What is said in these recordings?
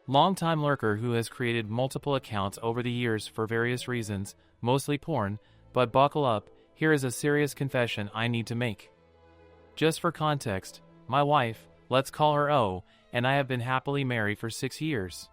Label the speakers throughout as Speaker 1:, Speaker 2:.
Speaker 1: Longtime lurker who has created multiple accounts over the years for various reasons, mostly porn, but buckle up, here is a serious confession I need to make. Just for context, my wife, let's call her O, and I have been happily married for 6 years.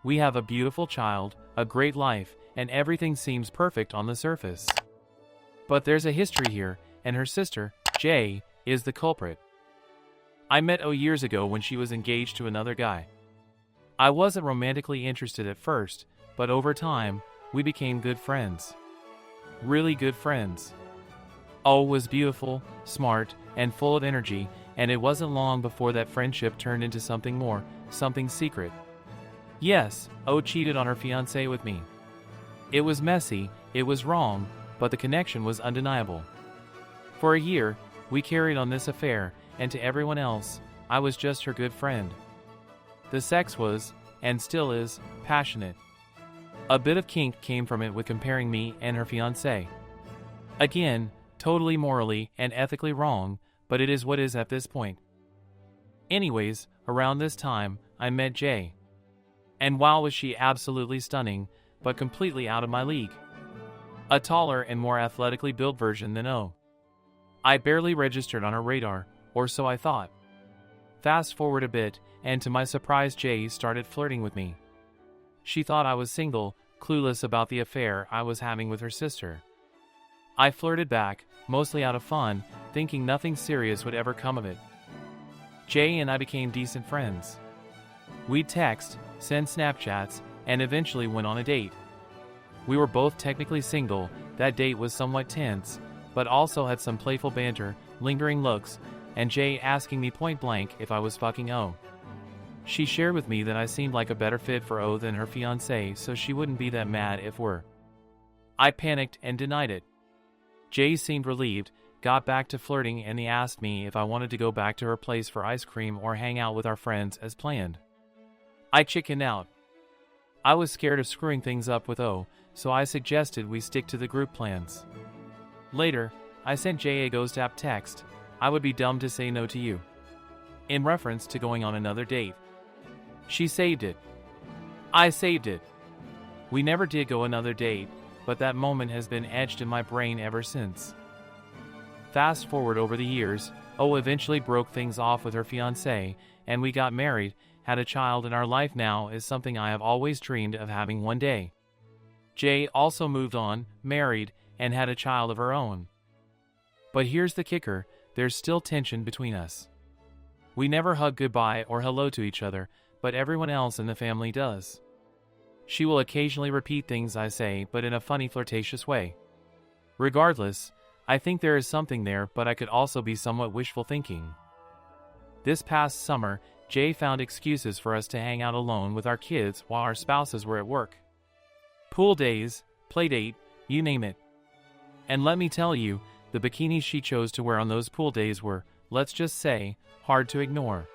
Speaker 1: We have a beautiful child, a great life, and everything seems perfect on the surface. But there's a history here, and her sister, J, is the culprit. I met O years ago when she was engaged to another guy. I wasn't romantically interested at first, but over time, we became good friends. Really good friends. O was beautiful, smart, and full of energy, and it wasn't long before that friendship turned into something more, something secret. Yes, O cheated on her fiancé with me. It was messy, it was wrong, but the connection was undeniable. For a year, we carried on this affair, and to everyone else, I was just her good friend. The sex was, and still is, passionate. A bit of kink came from it with comparing me and her fiancé. Again, totally morally and ethically wrong, but it is what is at this point. Anyways, around this time, I met J. And wow, was she absolutely stunning, but completely out of my league. A taller and more athletically built version than O. I barely registered on her radar, or so I thought. Fast forward a bit, and to my surprise J started flirting with me. She thought I was single, clueless about the affair I was having with her sister. I flirted back, mostly out of fun, thinking nothing serious would ever come of it. J and I became decent friends. We'd text, send Snapchats, and eventually went on a date. We were both technically single. That date was somewhat tense, but also had some playful banter, lingering looks, and J asking me point blank if I was fucking O. She shared with me that I seemed like a better fit for O than her fiancé, so she wouldn't be that mad if were. I panicked and denied it. J seemed relieved, got back to flirting, and he asked me if I wanted to go back to her place for ice cream or hang out with our friends as planned. I chickened out. I was scared of screwing things up with O, so I suggested we stick to the group plans. Later, I sent J a ghost app text, "I would be dumb to say no to you," in reference to going on another date. She saved it. I saved it. We never did go another date, but that moment has been etched in my brain ever since. Fast forward over the years, O eventually broke things off with her fiancé, and we got married, had a child, and our life now is something I have always dreamed of having one day. J also moved on, married, and had a child of her own. But here's the kicker, there's still tension between us. We never hug goodbye or hello to each other, but everyone else in the family does. She will occasionally repeat things I say, but in a funny, flirtatious way. Regardless, I think there is something there, but I could also be somewhat wishful thinking. This past summer, Jay found excuses for us to hang out alone with our kids while our spouses were at work. Pool days, play date, you name it. And let me tell you, the bikinis she chose to wear on those pool days were, let's just say, hard to ignore.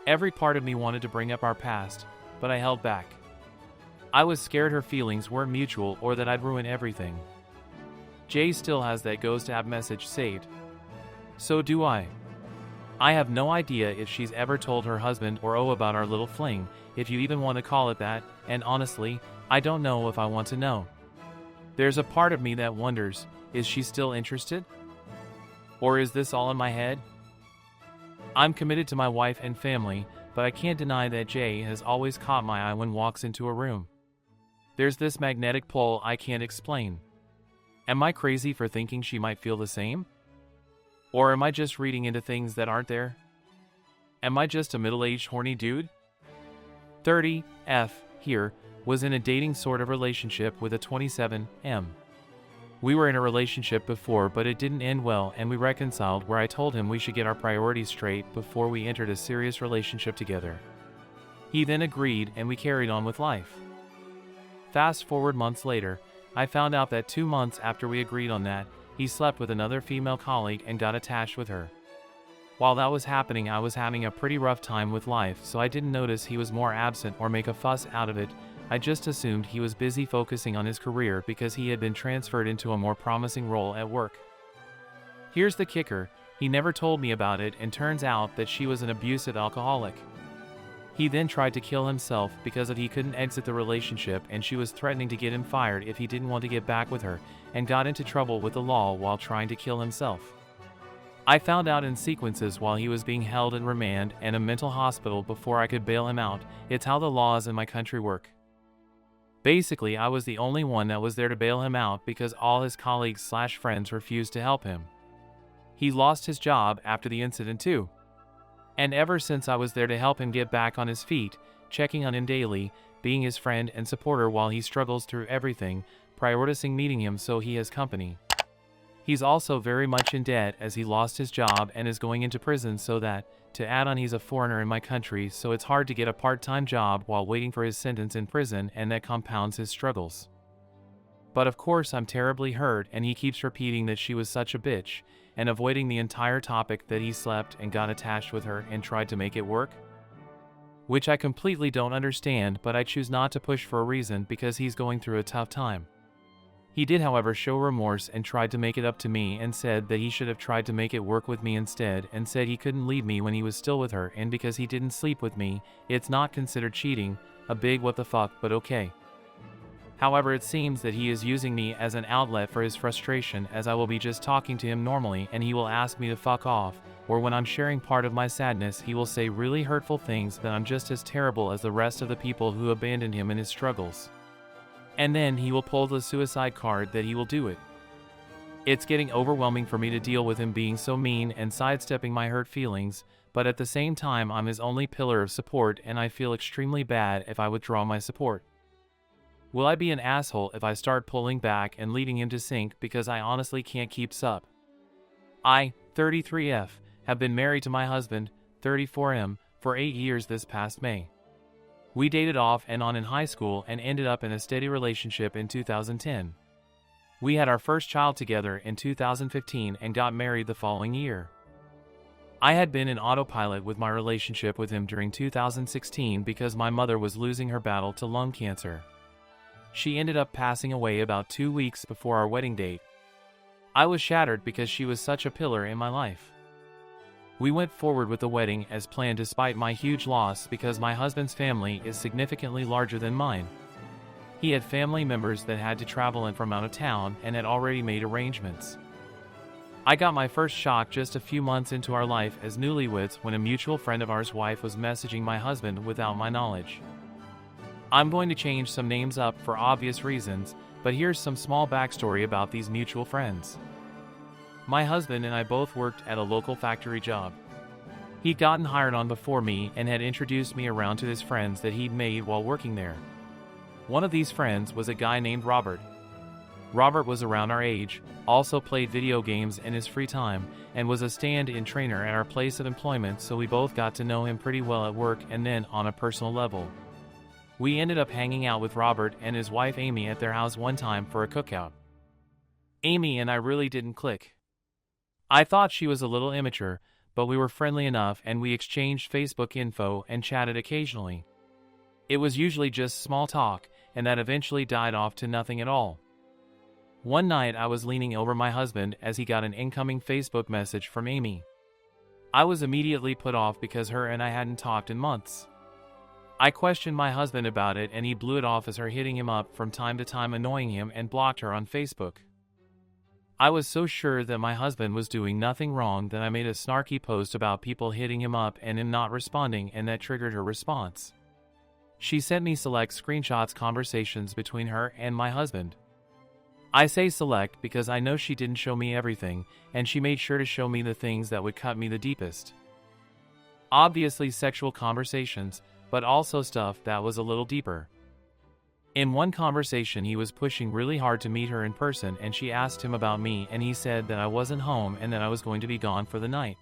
Speaker 1: Every part of me wanted to bring up our past, but I held back. I was scared her feelings weren't mutual or that I'd ruin everything. Jay still has that ghost app message saved. So do I. I have no idea if she's ever told her husband or O about our little fling, if you even want to call it that, and honestly, I don't know if I want to know. There's a part of me that wonders, is she still interested? Or is this all in my head? I'm committed to my wife and family, but I can't deny that Jay has always caught my eye when walks into a room. There's this magnetic pull I can't explain. Am I crazy for thinking she might feel the same? Or am I just reading into things that aren't there? Am I just a middle-aged horny dude? 30, F, here, was in a dating sort of relationship with a 27, M. We were in a relationship before, but it didn't end well, and we reconciled where I told him we should get our priorities straight before we entered a serious relationship together. He then agreed, and we carried on with life. Fast forward months later, I found out that 2 months after we agreed on that, he slept with another female colleague and got attached with her. While that was happening, I was having a pretty rough time with life, so I didn't notice he was more absent or make a fuss out of it. I just assumed he was busy focusing on his career because he had been transferred into a more promising role at work. Here's the kicker, he never told me about it, and turns out that she was an abusive alcoholic. He then tried to kill himself because he couldn't exit the relationship, and she was threatening to get him fired if he didn't want to get back with her, and got into trouble with the law while trying to kill himself. I found out in sequences while he was being held in remand and a mental hospital before I could bail him out. It's how the laws in my country work. Basically, I was the only one that was there to bail him out because all his colleagues/friends refused to help him. He lost his job after the incident too. And ever since I was there to help him get back on his feet, checking on him daily, being his friend and supporter while he struggles through everything, prioritizing meeting him so he has company. He's also very much in debt as he lost his job and is going into prison, so that, to add on, he's a foreigner in my country, so it's hard to get a part-time job while waiting for his sentence in prison, and that compounds his struggles. But of course I'm terribly hurt, and he keeps repeating that she was such a bitch, and avoiding the entire topic that he slept and got attached with her and tried to make it work. Which I completely don't understand, but I choose not to push for a reason because he's going through a tough time. He did, however, show remorse and tried to make it up to me and said that he should have tried to make it work with me instead, and said he couldn't leave me when he was still with her, and because he didn't sleep with me, it's not considered cheating. A big what the fuck, but okay. However, it seems that he is using me as an outlet for his frustration, as I will be just talking to him normally and he will ask me to fuck off, or when I'm sharing part of my sadness he will say really hurtful things that I'm just as terrible as the rest of the people who abandoned him in his struggles. And then he will pull the suicide card that he will do it. It's getting overwhelming for me to deal with him being so mean and sidestepping my hurt feelings, but at the same time I'm his only pillar of support, and I feel extremely bad if I withdraw my support. Will I be an asshole if I start pulling back and leading him to sink because I honestly can't keep up? I, 33F, have been married to my husband, 34M, for 8 years this past May. We dated off and on in high school and ended up in a steady relationship in 2010. We had our first child together in 2015 and got married the following year. I had been in autopilot with my relationship with him during 2016 because my mother was losing her battle to lung cancer. She ended up passing away about 2 weeks before our wedding date. I was shattered because she was such a pillar in my life. We went forward with the wedding as planned despite my huge loss because my husband's family is significantly larger than mine. He had family members that had to travel in from out of town and had already made arrangements. I got my first shock just a few months into our life as newlyweds when a mutual friend of ours' wife was messaging my husband without my knowledge. I'm going to change some names up for obvious reasons, but here's some small backstory about these mutual friends. My husband and I both worked at a local factory job. He'd gotten hired on before me and had introduced me around to his friends that he'd made while working there. One of these friends was a guy named Robert. Robert was around our age, also played video games in his free time, and was a stand-in trainer at our place of employment, so we both got to know him pretty well at work and then on a personal level. We ended up hanging out with Robert and his wife Amy at their house one time for a cookout. Amy and I really didn't click. I thought she was a little immature, but we were friendly enough and we exchanged Facebook info and chatted occasionally. It was usually just small talk, and that eventually died off to nothing at all. One night I was leaning over my husband as he got an incoming Facebook message from Amy. I was immediately put off because her and I hadn't talked in months. I questioned my husband about it and he blew it off as her hitting him up from time to time, annoying him, and blocked her on Facebook. I was so sure that my husband was doing nothing wrong that I made a snarky post about people hitting him up and him not responding, and that triggered her response. She sent me select screenshots conversations between her and my husband. I say select because I know she didn't show me everything, and she made sure to show me the things that would cut me the deepest. Obviously sexual conversations, but also stuff that was a little deeper. In one conversation he was pushing really hard to meet her in person, and she asked him about me and he said that I wasn't home and that I was going to be gone for the night.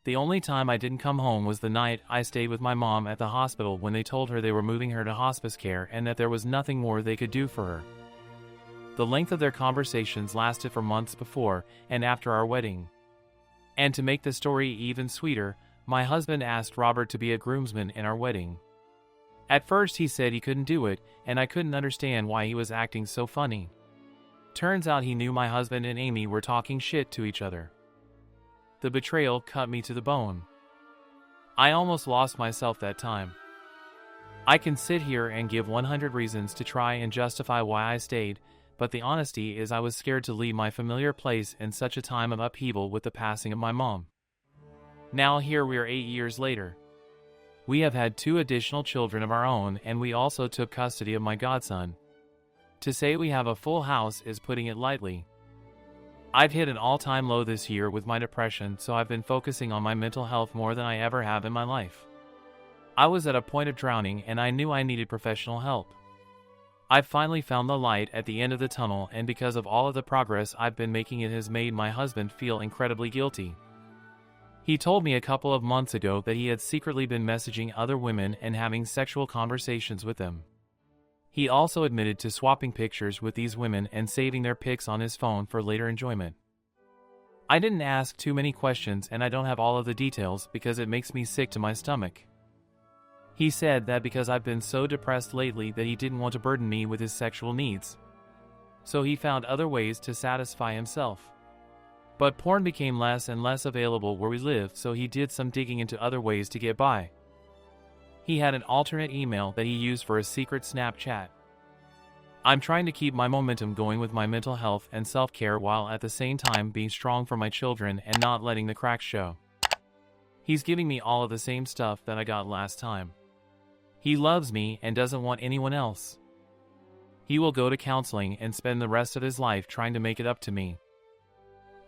Speaker 1: The only time I didn't come home was the night I stayed with my mom at the hospital when they told her they were moving her to hospice care and that there was nothing more they could do for her. The length of their conversations lasted for months before and after our wedding. And to make the story even sweeter, my husband asked Robert to be a groomsman in our wedding. At first he said he couldn't do it, and I couldn't understand why he was acting so funny. Turns out he knew my husband and Amy were talking shit to each other. The betrayal cut me to the bone. I almost lost myself that time. I can sit here and give 100 reasons to try and justify why I stayed, but the honesty is I was scared to leave my familiar place in such a time of upheaval with the passing of my mom. Now here we are 8 years later. We have had 2 additional children of our own, and we also took custody of my godson. To say we have a full house is putting it lightly. I've hit an all-time low this year with my depression, so I've been focusing on my mental health more than I ever have in my life. I was at a point of drowning and I knew I needed professional help. I've finally found the light at the end of the tunnel, and because of all of the progress I've been making, it has made my husband feel incredibly guilty. He told me a couple of months ago that he had secretly been messaging other women and having sexual conversations with them. He also admitted to swapping pictures with these women and saving their pics on his phone for later enjoyment. I didn't ask too many questions and I don't have all of the details because it makes me sick to my stomach. He said that because I've been so depressed lately that he didn't want to burden me with his sexual needs. So he found other ways to satisfy himself. But porn became less and less available where we lived, so he did some digging into other ways to get by. He had an alternate email that he used for a secret Snapchat. I'm trying to keep my momentum going with my mental health and self-care while at the same time being strong for my children and not letting the cracks show. He's giving me all of the same stuff that I got last time. He loves me and doesn't want anyone else. He will go to counseling and spend the rest of his life trying to make it up to me.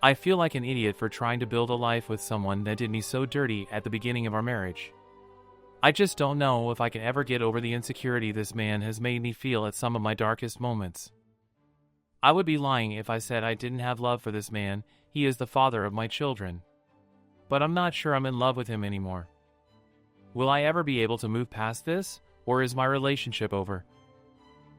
Speaker 1: I feel like an idiot for trying to build a life with someone that did me so dirty at the beginning of our marriage. I just don't know if I can ever get over the insecurity this man has made me feel at some of my darkest moments. I would be lying if I said I didn't have love for this man. He is the father of my children. But I'm not sure I'm in love with him anymore. Will I ever be able to move past this, or is my relationship over?